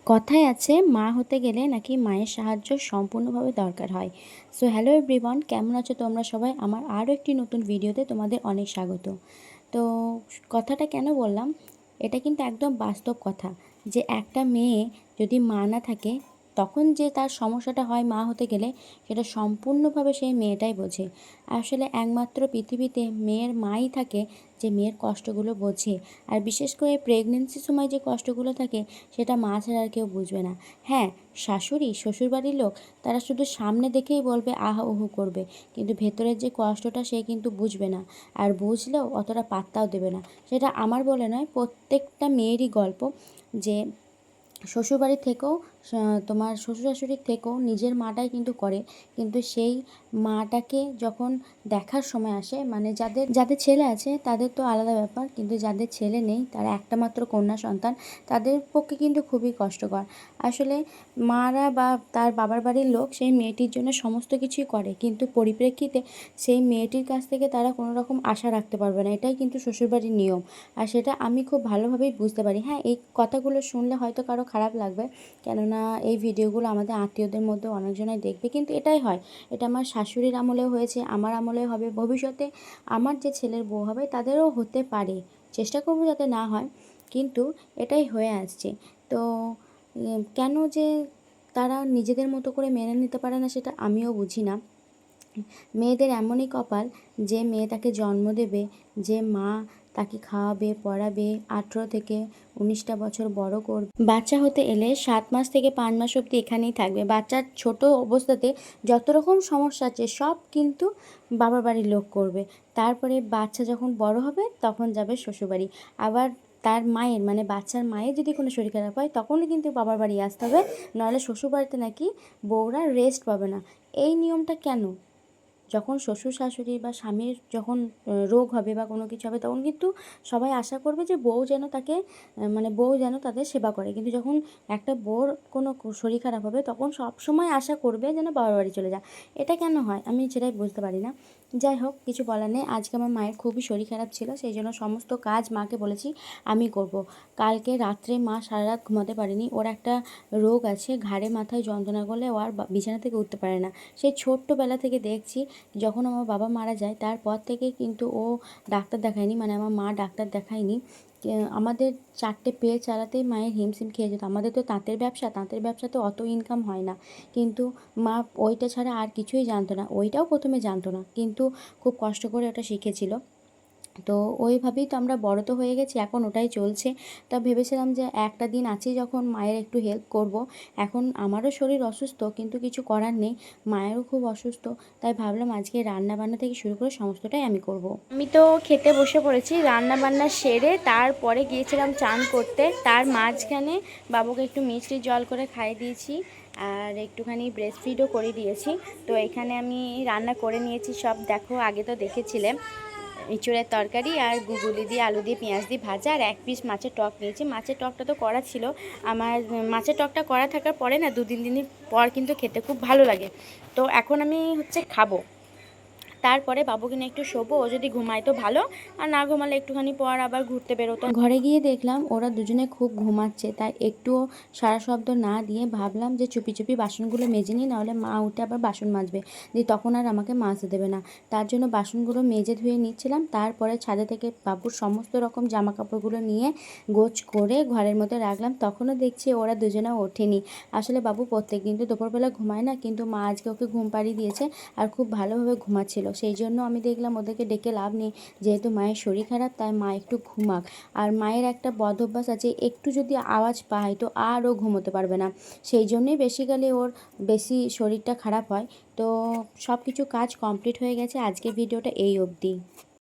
কথায় আছে মা হতে গেলে নাকি মায়ের সাহায্য সম্পূর্ণভাবে দরকার হয়। সো হ্যালো এভরিওয়ান, কেমন আছো তোমরা সবাই? আমার আরও একটি নতুন ভিডিওতে তোমাদের অনেক স্বাগত। তো কথাটা কেন বললাম, এটা কিন্তু একদম বাস্তব কথা যে একটা মেয়ে যদি মা না থাকে তখন যে তার সমস্যাটা হয় মা হতে গেলে, সেটা সম্পূর্ণভাবে সেই মেয়েটাই বোঝে। আসলে একমাত্র পৃথিবীতে মেয়ের মাই থাকে যে মেয়ের কষ্টগুলো বোঝে। আর বিশেষ করে প্রেগনেন্সির সময় যে কষ্টগুলো থাকে সেটা মা ছাড়া আর কেউ বুঝবে না। হ্যাঁ, শাশুড়ি শ্বশুরবাড়ির লোক তারা শুধু সামনে দেখেই বলবে আহা ওহু করবে, কিন্তু ভেতরের যে কষ্টটা সে কিন্তু বুঝবে না। আর বুঝলেও অতটা পাত্তাও দেবে না। সেটা আমার বলে নয়, প্রত্যেকটা মেয়েরই গল্প যে শ্বশুরবাড়ির থেকেও তোমার শ্বশুর শাশুড়ির থেকেও নিজের মাটাই কিন্তু করে, কিন্তু সেই মাটাকে যখন দেখার সময় আসে, মানে যাদের যাদের ছেলে আছে তাদের তো আলাদা ব্যাপার, কিন্তু যাদের ছেলে নেই তারা একটা মাত্র কন্যা সন্তান, তাদের পক্ষে কিন্তু খুবই কষ্টকর। আসলে মারা বা তার বাবার বাড়ির লোক সেই মেয়েটির জন্য সমস্ত কিছুই করে, কিন্তু পরিপ্রেক্ষিতে সেই মেয়েটির কাছ থেকে তারা কোনো রকম আশা রাখতে পারবে না। এটাই কিন্তু শ্বশুরবাড়ির নিয়ম। আর সেটা আমি খুব ভালোভাবেই বুঝতে পারি। হ্যাঁ, এই কথাগুলো শুনলে হয়তো কারো খারাপ লাগবে, কেননা এই ভিডিওগুলো আমাদের আত্মীয়দের মধ্যে অনেকজনাই দেখবে, কিন্তু এটাই হয়। এটা আমার শাশুড়ির আমলেও হয়েছে, আমার আমলেও হবে, ভবিষ্যতে আমার যে ছেলের বউ হবে তাদেরও হতে পারে। চেষ্টা করবো যাতে না হয়, কিন্তু এটাই হয়ে আসছে। তো কেন যে তারা নিজেদের মতো করে মেনে নিতে পারে না সেটা আমিও বুঝি না। মেয়েদের এমনই কপাল যে মেয়ে তাকে জন্ম দেবে, যে মা তাকে খাওয়াবে পড়াবে, 18 থেকে 19টা বছর বড় করবে, বাচ্চা হতে এলে 7 মাস থেকে 5 মাস অবধি এখানেই থাকবে। বাচ্চার ছোট অবস্থাতে যত রকম সমস্যা আছে সব কিন্তু বাবার বাড়ির লোক করবে। তারপরে বাচ্চা যখন বড় হবে তখন যাবে শ্বশুরবাড়ি। আবার তার মায়ের, মানে বাচ্চার মায়ের যদি কোনো শরীর খারাপ হয় তখনই কিন্তু বাবার বাড়ি আসতে হবে, নাহলে শ্বশুরবাড়িতে নাকি বউরা রেস্ট পাবে না। এই নিয়মটা কেন? যখন শ্বশুর শাশুড়ি বা স্বামীর যখন রোগ হবে বা কোনো কিছু হবে তখন কিন্তু সবাই আশা করবে যে বউ যেন তাকে মানে বউ যেন তাদের সেবা করে, কিন্তু যখন একটা বউর কোনো শরীর খারাপ হবে তখন সব সময় আশা করবে যেন বাবার বাড়ি চলে যায়। এটা কেন হয় আমি সেটাই বুঝতে পারি না। যাই হোক, কিছু বলার নেই। আজকে আমার মায়ের খুবই শরীর খারাপ ছিল, সেই জন্য সমস্ত কাজ মাকে বলেছি আমি করব। কালকে রাত্রে মা সারা রাত ঘুমাতে পারেনি, ওর একটা রোগ আছে, ঘাড়ে মাথায় যন্ত্রণা করলে ও আর বিছানা থেকে উঠতে পারে না। সেই ছোট্টবেলা থেকে দেখছি, যখন আমার বাবা মারা যায় তারপর থেকে কিন্তু ও ডাক্তার দেখায়নি, মানে আমার মা ডাক্তার দেখায়নি। আমাদের 4টে পেয়ে চালাতেই মায়ের হিমশিম খেয়ে যেত। আমাদের তো তাঁতের ব্যবসা, তাঁতের ব্যবসাতে অত ইনকাম হয় না, কিন্তু মা ওইটা ছাড়া আর কিছুই জানতো না। ওইটাও প্রথমে জানতো না, কিন্তু খুব কষ্ট করে ওটা শিখেছিল। তো ওইভাবেই তো আমরা বড় তো হয়ে গেছি, এখন ওটাই চলছে। তা ভেবেছিলাম যে একটা দিন আছি যখন মায়ের একটু হেল্প করব। এখন আমারও শরীর অসুস্থ, কিন্তু কিছু করার নেই, মায়েরও খুব অসুস্থ। তাই ভাবলাম আজকে রান্না বান্না থেকে শুরু করে সমস্তটাই আমি করব। আমি তো খেতে বসে পড়েছি, রান্না বান্না সেরে তারপরে গিয়েছিলাম চান করতে। তার মাঝখানে বাবুকে একটু মিষ্টি জল করে খাইয়ে দিয়েছি, আর একটুখানি ব্রেস্ট ফিডও করে দিয়েছি। তো এখানে আমি রান্না করে নিয়েছি সব, দেখো আগে তো দেখেছিলে। এঁচোড়ের তরকারি আর গুগুলি দিয়ে আলু দিয়ে পেঁয়াজ দিয়ে ভাজা, আর 1 পিস মাছের টক নিয়েছি। মাছের টকটা তো করা ছিল আমার। মাছের টকটা করা থাকার পরে না 2-3 দিন পর কিন্তু খেতে খুব ভালো লাগে। তো এখন আমি খাবো। তারপরে বাবুকে নিয়ে একটু শোবো, ও যদি ঘুমায় তো ভালো, আর না ঘুমালে একটুখানি পর আবার ঘুরতে বেরোতো। ঘরে গিয়ে দেখলাম ওরা দুজনে খুব ঘুমাচ্ছে, তাই একটুও সারা শব্দ না দিয়ে ভাবলাম যে চুপি চুপি বাসনগুলো মেজে নিই, নাহলে মা উঠে আবার বাসন মাজবে, দিয়ে তখন আর আমাকে মাজতে দেবে না। তার জন্য বাসনগুলো মেজে ধুয়ে নিচ্ছিলাম। তারপরে ছাদে থেকে বাবুর সমস্ত রকম জামা কাপড়গুলো নিয়ে গোছ করে ঘরের মধ্যে রাখলাম। তখনও দেখছি ওরা দুজনে ওঠেনি। আসলে বাবু প্রত্যেক দিন তো দুপুরবেলা ঘুমায় না, কিন্তু মা আজকে ওকে ঘুম পাড়িয়ে দিয়েছে আর খুব ভালোভাবে ঘুমাচ্ছিল। সেই জন্য আমি দেখলাম ওদেরকে ডেকে লাভ নেই, যেহেতু মায়ের শরীর খারাপ তাই মা একটু ঘুমাক। আর মায়ের একটা বদ অভ্যাস আছে, একটু যদি আওয়াজ পায় তো আর ও ঘুমোতে পারবে না, সেই জন্যই বেসিক্যালি ওর বেশি শরীরটা খারাপ হয়। তো সব কিছু কাজ কমপ্লিট হয়ে গেছে, আজকের ভিডিওটা এই অবধি।